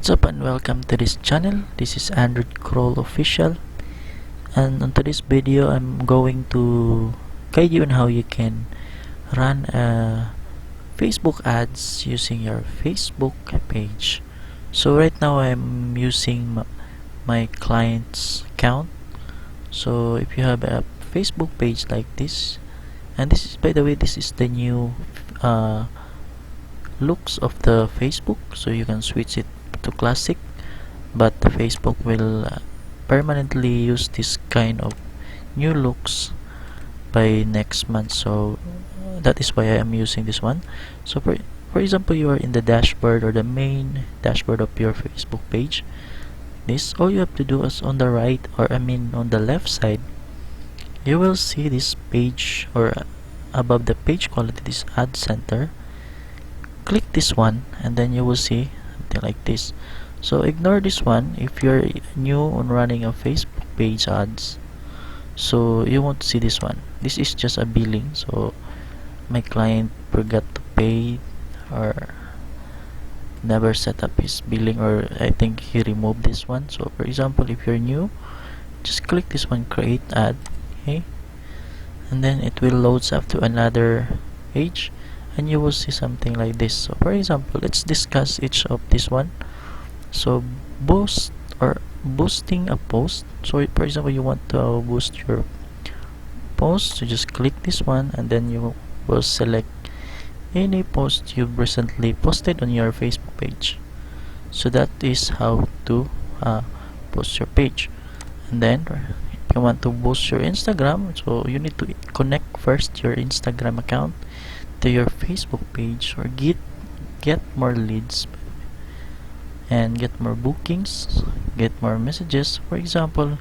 What's up and welcome to this channel. This is AndroidCrawl official, and on today's video I'm going to guide you on how you can run Facebook ads using your Facebook page. So right now I'm using my client's account. So if you have a Facebook page like this, and this is, by the way, this is the new looks of the Facebook, so you can switch it to classic, but the Facebook will permanently use this kind of new looks by next month. So that is why I am using this one. So for example, you are in the dashboard or the main dashboard of your Facebook page. This, all you have to do is on the right, or I mean on the left side, you will see this page, or above the page quality, this ad center. Click this one and then you will see something like this. So ignore this one if you're new on running a Facebook page ads, so you won't see this one. This is just a billing, so my client forgot to pay or never set up his billing, or I think he removed this one. So for example, if you're new, just click this one, create ad, okay, and then it will loads up to another page and you will see something like this. So for example, let's discuss each of this one. So boost or boosting a post. So for example, you want to boost your post, so just click this one and then you will select any post you've recently posted on your Facebook page. So that is how to post your page. And then if you want to boost your Instagram, so you need to connect first your Instagram account to your Facebook page, or get more leads and get more bookings, get more messages. For example,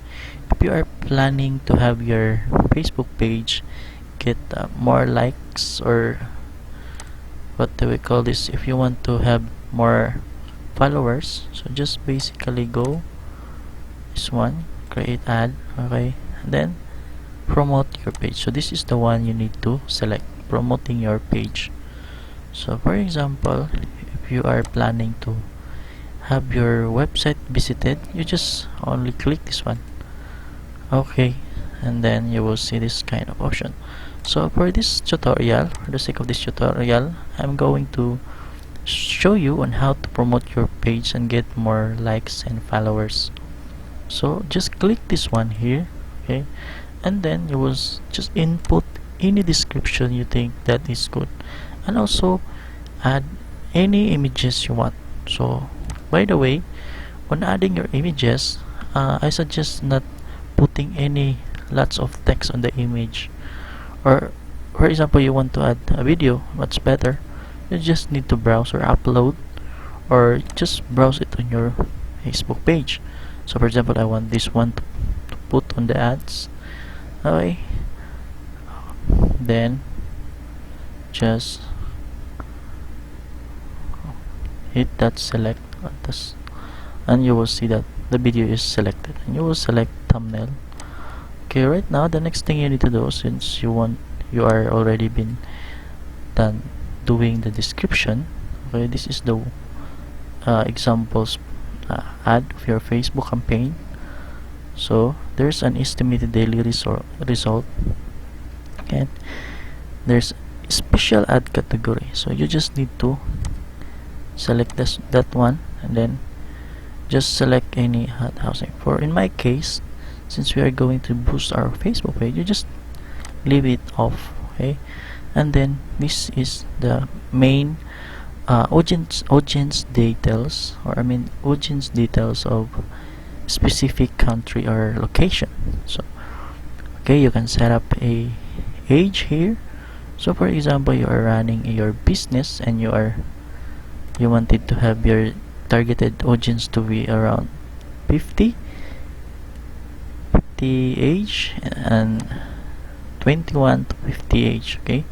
if you are planning to have your Facebook page get more likes, or what do we call this, if you want to have more followers, so just basically go this one, create ad, okay, and then promote your page. So this is the one you need to select, promoting your page. So for example, if you are planning to have your website visited, you just only click this one, okay, and then you will see this kind of option. So for this tutorial, for the sake of this tutorial, I'm going to show you on how to promote your page and get more likes and followers. So just click this one here, okay, and then you will just input any description you think that is good, and also add any images you want. So by the way, when adding your images, I suggest not putting any lots of text on the image. Or for example, you want to add a video, what's better, you just need to browse or upload, or just browse it on your Facebook page. So for example, I want this one to put on the ads, okay, then just hit that select and you will see that the video is selected, and you will select thumbnail. Okay, right now the next thing you need to do, since you are already been done doing the description, okay, this is the examples ad of your Facebook campaign. So there's an estimated daily result, and there's special ad category, so you just need to select that one and then just select any ad housing. For in my case, since we are going to boost our Facebook page, you just leave it off, okay, and then this is the main audience details, or I mean audience details of specific country or location. So okay, you can set up a age here. So for example, you are running your business and you wanted to have your targeted audience to be around 50 age and 21 to 50 age, okay,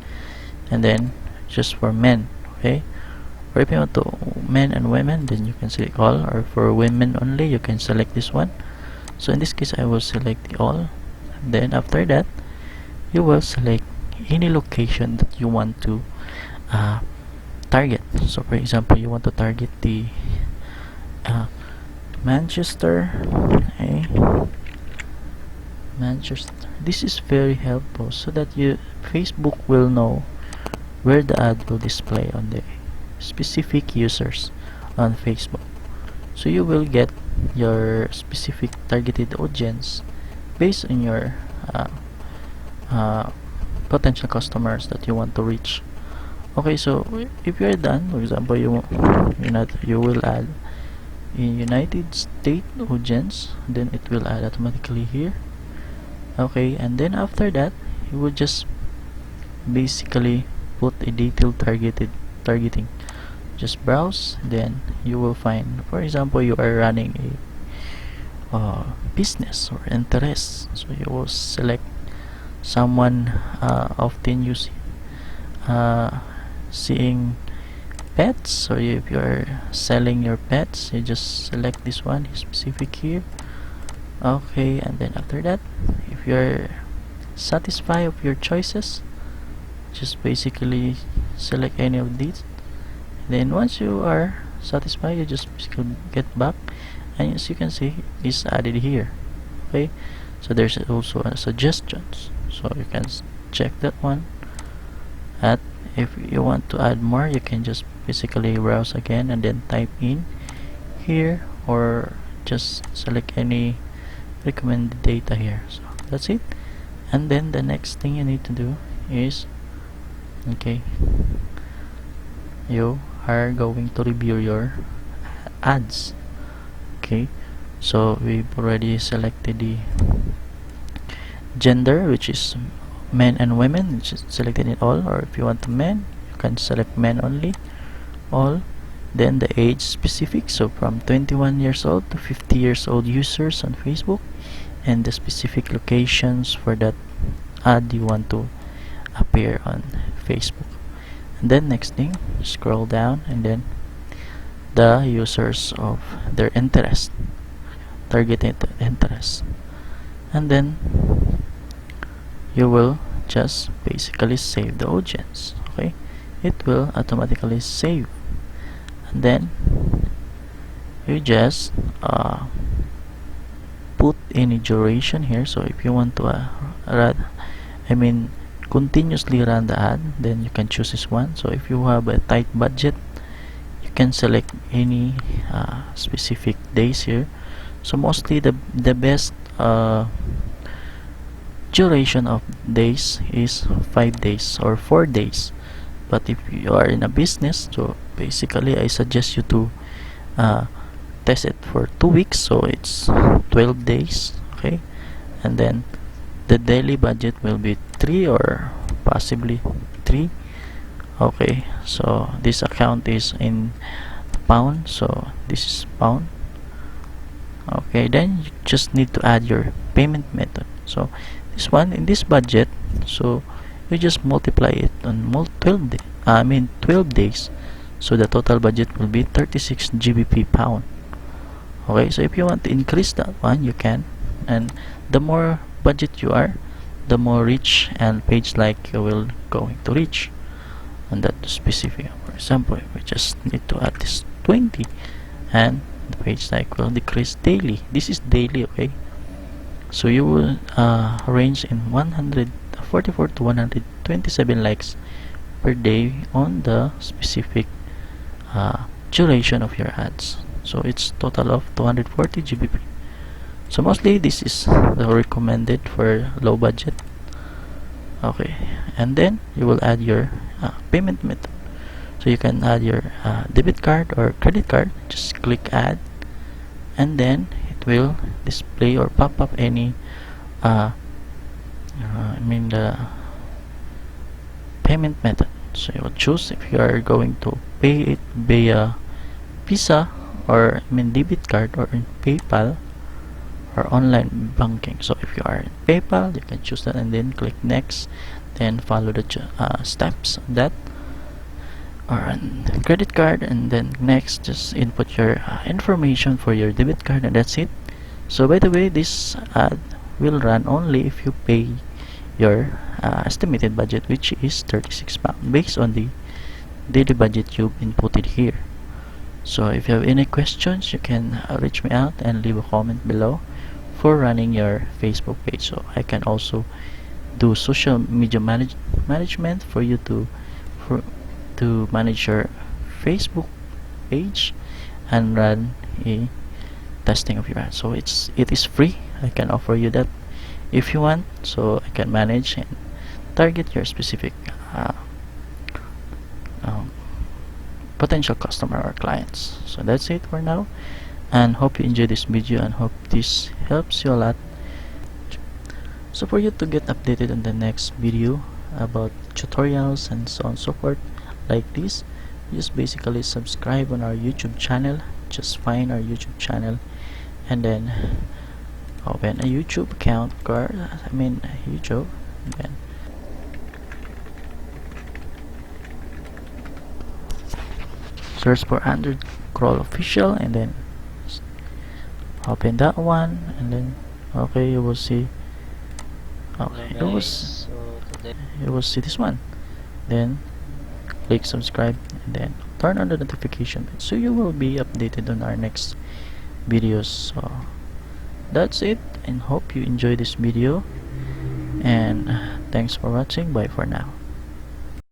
and then just for men, okay, or if you want to men and women, then you can select all, or for women only, you can select this one. So in this case, I will select the all, and then after that you will select any location that you want to target. So for example, you want to target the uh, Manchester. Okay, Manchester. This is very helpful so that Facebook will know where the ad will display on the specific users on Facebook. So you will get your specific targeted audience based on your uh, potential customers that you want to reach. Okay, so if you are done, for example, you will add a United States audience, then it will add automatically here. Okay, and then after that, you will just basically put a detailed targeting. Just browse, then you will find, for example, you are running a business or interest, so you will select someone often seeing pets, or if you are selling your pets, you just select this one specific here. Okay, and then after that, if you're satisfied of your choices, just basically select any of these. Then once you are satisfied, you just basically get back, and as you can see, it's added here. Okay, so there's also suggestions, so you can check that one. At if you want to add more, you can just basically browse again and then type in here, or just select any recommended data here. So that's it. And then the next thing you need to do is, okay, you are going to review your ads. Okay, so we've already selected the gender, which is men and women, which is selected in all, or if you want men, you can select men only, all. Then the age specific, so from 21 years old to 50 years old users on Facebook, and the specific locations for that ad you want to appear on Facebook. And then next thing, scroll down, and then the users of their interest, targeted interest, and then you will just basically save the audience. Okay, it will automatically save, and then you just put any duration here. So if you want to continuously run the ad, then you can choose this one. So if you have a tight budget, you can select any specific days here. So mostly the best duration of days is 5 days or 4 days. But if you are in a business, so basically I suggest you to test it for 2 weeks, so it's 12 days. Okay, and then the daily budget will be 3 or possibly 3. Okay, so this account is in pound, so this is pound. Okay, then you just need to add your payment method. So this one, in this budget, so you just multiply it on 12 days, so the total budget will be 36 GBP pound. Okay, so if you want to increase that one, you can, and the more budget you are, the more rich and page like you will going to reach on that specific. For example, we just need to add this 20, and the page like will decrease daily. This is daily. Okay, so you will range in 144 to 127 likes per day on the specific duration of your ads. So it's total of 240 GBP. So mostly this is the recommended for low budget. Okay, and then you will add your payment method. So you can add your debit card or credit card. Just click add, and then it will display or pop up any the payment method. So you will choose if you are going to pay it via Visa, or debit card, or in PayPal, or online banking. So if you are in PayPal, you can choose that and then click next, then follow the steps on that. Or on credit card, and then next, just input your information for your debit card, and that's it. So by the way, this ad will run only if you pay your estimated budget, which is £36 based on the daily budget you've inputted here. So if you have any questions, you can reach me out and leave a comment below for running your Facebook page. So I can also do social media management for you for to manage your Facebook page and run a testing of your ad. So it is free. I can offer you that if you want, so I can manage and target your specific um, potential customer or clients. So that's it for now, and hope you enjoy this video and hope this helps you a lot. So for you to get updated on the next video about tutorials and so on and so forth like this, just basically subscribe on our YouTube channel. Just find our YouTube channel and then open a YouTube account, YouTube, and then search for AndroidCrawl official and then open that one, and then okay, you will see you will see this one. Then click subscribe and then turn on the notification bell so you will be updated on our next videos. So that's it, and hope you enjoy this video, and thanks for watching. Bye for now.